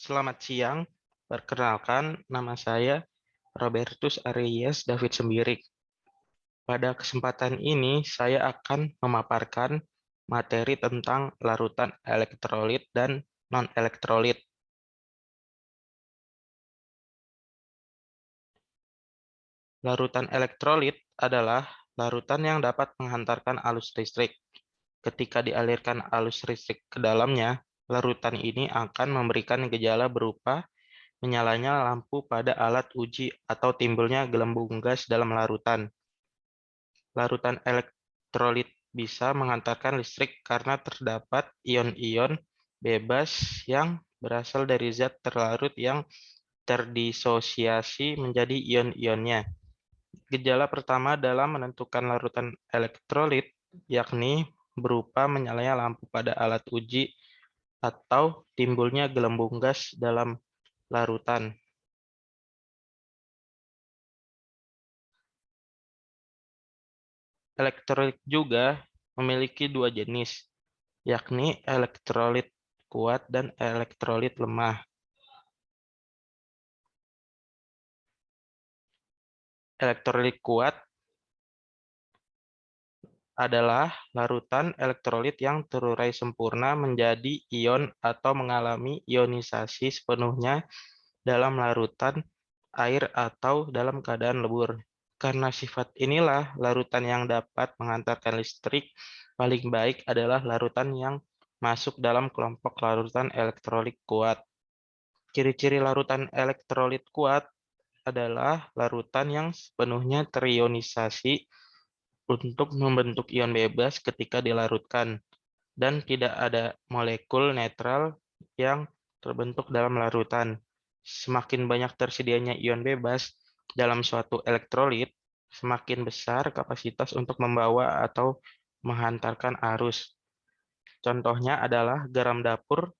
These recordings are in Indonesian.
Selamat siang, perkenalkan nama saya Robertus Aries David Sembirik. Pada kesempatan ini saya akan memaparkan materi tentang larutan elektrolit dan non-elektrolit. Larutan elektrolit adalah larutan yang dapat menghantarkan arus listrik. Ketika dialirkan arus listrik ke dalamnya, larutan ini akan memberikan gejala berupa menyalanya lampu pada alat uji atau timbulnya gelembung gas dalam larutan. Larutan elektrolit bisa menghantarkan listrik karena terdapat ion-ion bebas yang berasal dari zat terlarut yang terdisosiasi menjadi ion-ionnya. Gejala pertama dalam menentukan larutan elektrolit yakni berupa menyalanya lampu pada alat uji atau timbulnya gelembung gas dalam larutan. Elektrolit juga memiliki dua jenis, yakni elektrolit kuat dan elektrolit lemah. Elektrolit kuat adalah larutan elektrolit yang terurai sempurna menjadi ion atau mengalami ionisasi sepenuhnya dalam larutan air atau dalam keadaan lebur. Karena sifat inilah, larutan yang dapat menghantarkan listrik paling baik adalah larutan yang masuk dalam kelompok larutan elektrolit kuat. Ciri-ciri larutan elektrolit kuat adalah larutan yang sepenuhnya terionisasi untuk membentuk ion bebas ketika dilarutkan, dan tidak ada molekul netral yang terbentuk dalam larutan. Semakin banyak tersedianya ion bebas dalam suatu elektrolit, semakin besar kapasitas untuk membawa atau menghantarkan arus. Contohnya adalah garam dapur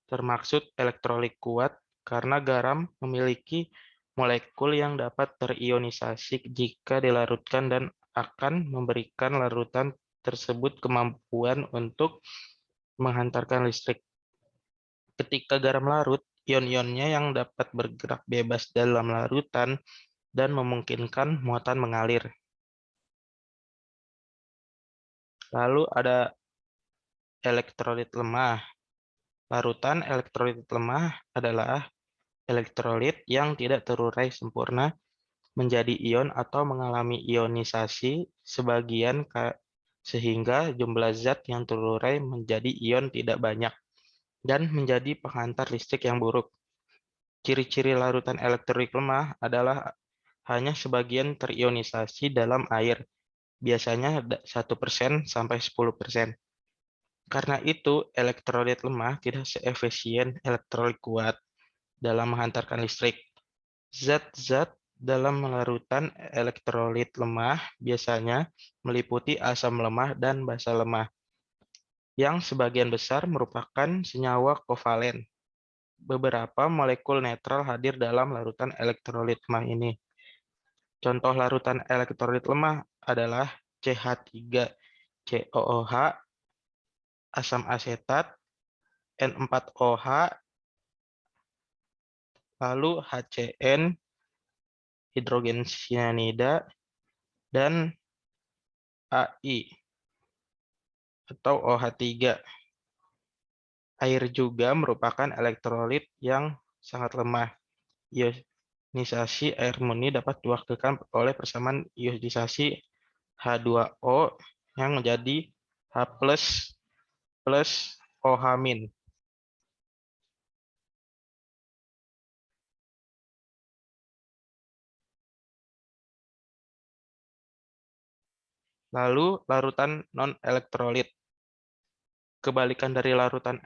termaksud elektrolit kuat karena garam memiliki molekul yang dapat terionisasi jika dilarutkan dan akan memberikan larutan tersebut kemampuan untuk menghantarkan listrik. Ketika garam larut, ion-ionnya yang dapat bergerak bebas dalam larutan dan memungkinkan muatan mengalir. Lalu ada elektrolit lemah. Larutan elektrolit lemah adalah elektrolit yang tidak terurai sempurna menjadi ion atau mengalami ionisasi sebagian sehingga jumlah zat yang terurai menjadi ion tidak banyak dan menjadi penghantar listrik yang buruk. Ciri-ciri larutan elektrolit lemah adalah hanya sebagian terionisasi dalam air, biasanya 1% sampai 10%. Karena itu, elektrolit lemah tidak seefisien elektrolit kuat dalam menghantarkan listrik. Zat-zat dalam larutan elektrolit lemah biasanya meliputi asam lemah dan basa lemah, yang sebagian besar merupakan senyawa kovalen. Beberapa molekul netral hadir dalam larutan elektrolit lemah ini. Contoh larutan elektrolit lemah adalah CH3COOH, asam asetat, N4OH, lalu HCN, hidrogen cyanida, dan AI atau OH3. Air juga merupakan elektrolit yang sangat lemah. Ionisasi air murni dapat diwakilkan oleh persamaan ionisasi H2O yang menjadi H plus OH-. Lalu larutan non-elektrolit. Kebalikan dari larutan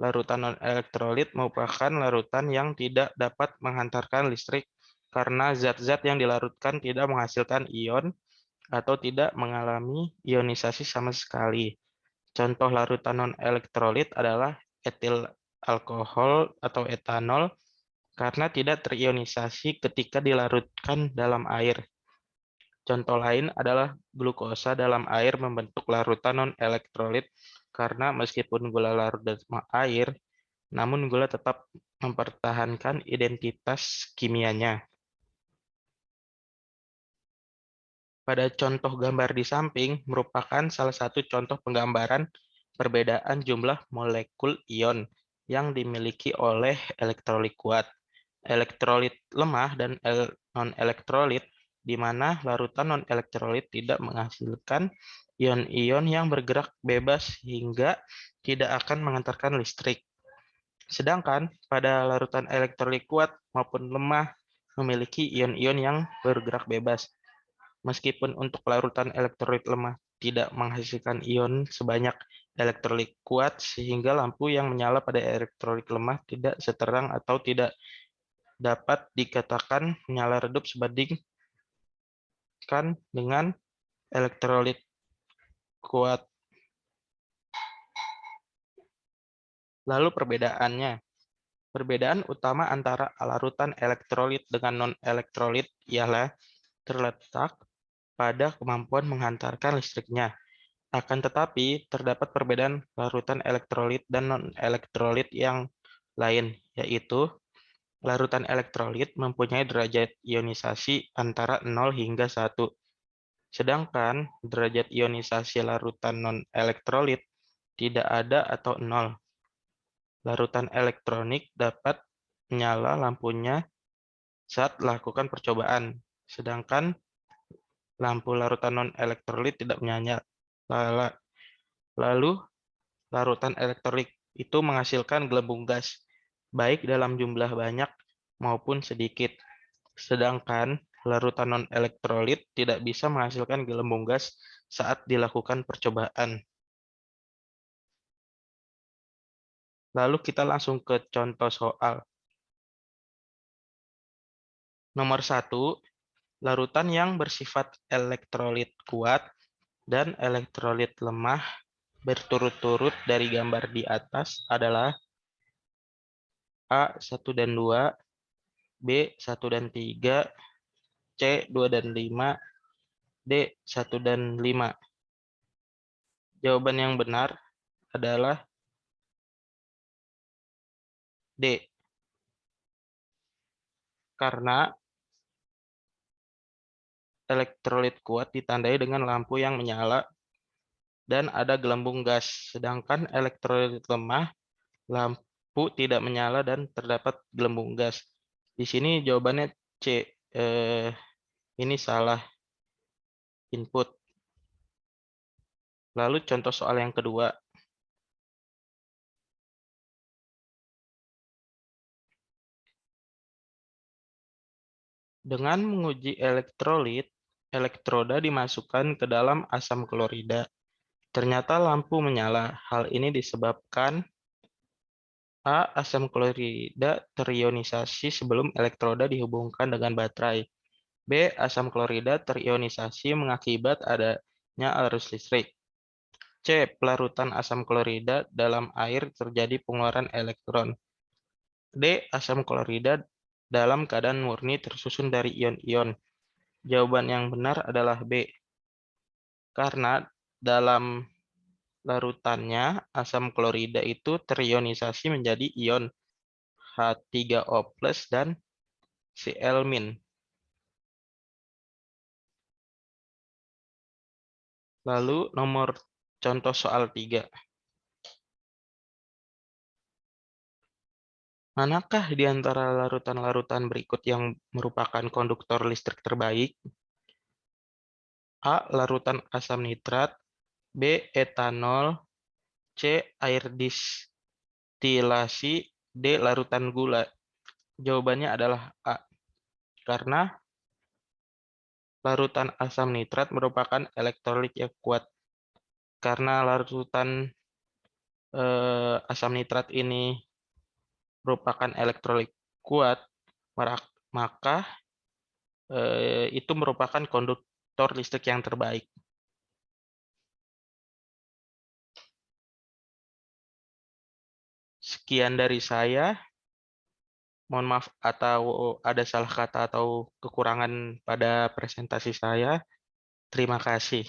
non-elektrolit merupakan larutan yang tidak dapat menghantarkan listrik karena zat-zat yang dilarutkan tidak menghasilkan ion atau tidak mengalami ionisasi sama sekali. Contoh larutan non-elektrolit adalah etil alkohol atau etanol karena tidak terionisasi ketika dilarutkan dalam air. Contoh lain adalah glukosa dalam air membentuk larutan non-elektrolit karena meskipun gula larut dalam air, namun gula tetap mempertahankan identitas kimianya. Pada contoh gambar di samping merupakan salah satu contoh penggambaran perbedaan jumlah molekul ion yang dimiliki oleh elektrolit kuat, elektrolit lemah, dan non-elektrolit, di mana larutan non-elektrolit tidak menghasilkan ion-ion yang bergerak bebas hingga tidak akan mengantarkan listrik. Sedangkan pada larutan elektrolit kuat maupun lemah memiliki ion-ion yang bergerak bebas. Meskipun untuk larutan elektrolit lemah tidak menghasilkan ion sebanyak elektrolit kuat, sehingga lampu yang menyala pada elektrolit lemah tidak seterang atau tidak dapat dikatakan menyala redup sebandingkan dengan elektrolit kuat. Lalu perbedaannya. Perbedaan utama antara larutan elektrolit dengan non-elektrolit ialah terletak pada kemampuan menghantarkan listriknya. Akan tetapi, terdapat perbedaan larutan elektrolit dan non-elektrolit yang lain, yaitu larutan elektrolit mempunyai derajat ionisasi antara 0 hingga 1, sedangkan derajat ionisasi larutan non-elektrolit tidak ada atau 0. Larutan elektronik dapat menyala lampunya saat lakukan percobaan, sedangkan lampu larutan non-elektrolit tidak menyala. Lalu, larutan elektrolit itu menghasilkan gelembung gas, baik dalam jumlah banyak maupun sedikit. Sedangkan larutan non-elektrolit tidak bisa menghasilkan gelembung gas saat dilakukan percobaan. Lalu kita langsung ke contoh soal. Nomor 1, larutan yang bersifat elektrolit kuat dan elektrolit lemah berturut-turut dari gambar di atas adalah A 1 dan 2, B 1 dan 3, C 2 dan 5, D 1 dan 5. Jawaban yang benar adalah D. Karena elektrolit kuat ditandai dengan lampu yang menyala dan ada gelembung gas, sedangkan elektrolit lemah lampu tidak menyala dan terdapat gelembung gas. Di sini jawabannya C. Ini salah input. Lalu contoh soal yang kedua. Dengan menguji elektrolit, elektroda dimasukkan ke dalam asam klorida. Ternyata lampu menyala. Hal ini disebabkan A. Asam klorida terionisasi sebelum elektroda dihubungkan dengan baterai. B. Asam klorida terionisasi mengakibat adanya arus listrik. C. Pelarutan asam klorida dalam air terjadi pengeluaran elektron. D. Asam klorida dalam keadaan murni tersusun dari ion-ion. Jawaban yang benar adalah B. Karena dalam larutannya, asam klorida itu terionisasi menjadi ion H3O+ dan Cl-. Lalu nomor contoh soal 3. Manakah di antara larutan-larutan berikut yang merupakan konduktor listrik terbaik? A. Larutan asam nitrat, B. Etanol, C. Air distilasi, D. Larutan gula. Jawabannya adalah A. Karena larutan asam nitrat merupakan elektrolit yang kuat. Karena larutan asam nitrat ini merupakan elektrolit kuat, maka itu merupakan konduktor listrik yang terbaik. Sekian dari saya. Mohon maaf atau ada salah kata atau kekurangan pada presentasi saya. Terima kasih.